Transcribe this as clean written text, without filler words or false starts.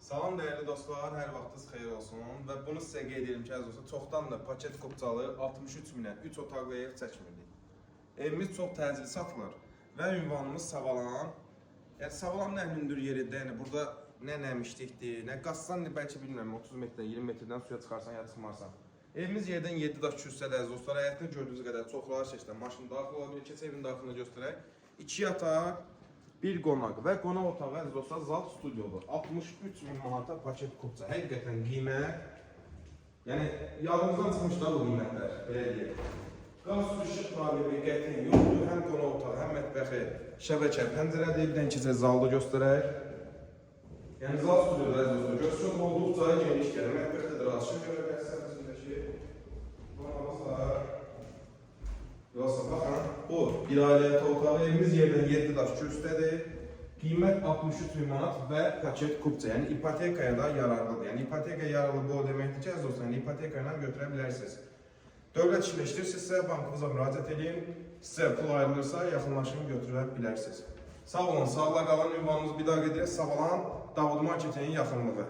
Salam değerli dostlar, hər vaxtınız xeyir olsun və bunu sizə qeyd edirəm ki, əziz dostlar, çoxdan da paket kupçalı 63 minə 3 otaqlı ev çəkmirdik. Evimiz çox təcili satılır və ünvanımız Savalan. Yəni Savalan nə hündür yerində, yəni burada nə nəmişlikdir, nə qazsan, bəlkə bilmirəm 30 metrdən, 20 metrdən suya çıxarsan ya çıxmarsan. Evimiz yerdən 7 daş kürsədə əziz dostlar, həyətdə gördüyünüz qədər çox rahat şəkildə maşın daxil ola bilir, keçə evin daxilini göstərək. 2 yataq, bir qonaq və qonaq otağı əziz dostlar zal studiodur. 63 min manata paket kupça. Həqiqətən qiymət, yəni yadımızdan çıxmış da bu qiymətlər, belə deyək. Qaz işıq problemi qətiyyən yoxdur. Həm qonaq otağı, həm mətbəxi, şəbəkə, pəncərədə evdən keçə zalda göstərək. Yəni zal studiodur əziz dostlar. Görsün olduqca geniş gəlir. Mətbəxdə də rahat görə bilərsiniz içindəki. Qonağımız var. Yoxsa baxın, bu bir ailə otağı, evimiz yerdən 7 daş kürsüdədir. Qiymət 63 min manat və paket kupça, yəni ipotekaya da yararlıdır. Yəni ipoteka yararlı bu deməkdir ki, əziz dostlar, yəni ipoteka ilə götürə bilərsiniz. Dövlət işləşdirirsinizsə, bankınıza müraciət edin, sizə pul ayrılırsa, yaxınlaşın götürə bilərsiniz. Sağ olun, sağla qalan ünvanımız bir daha qeyd edirək, Savalan Davud Marketin yaxınlığı.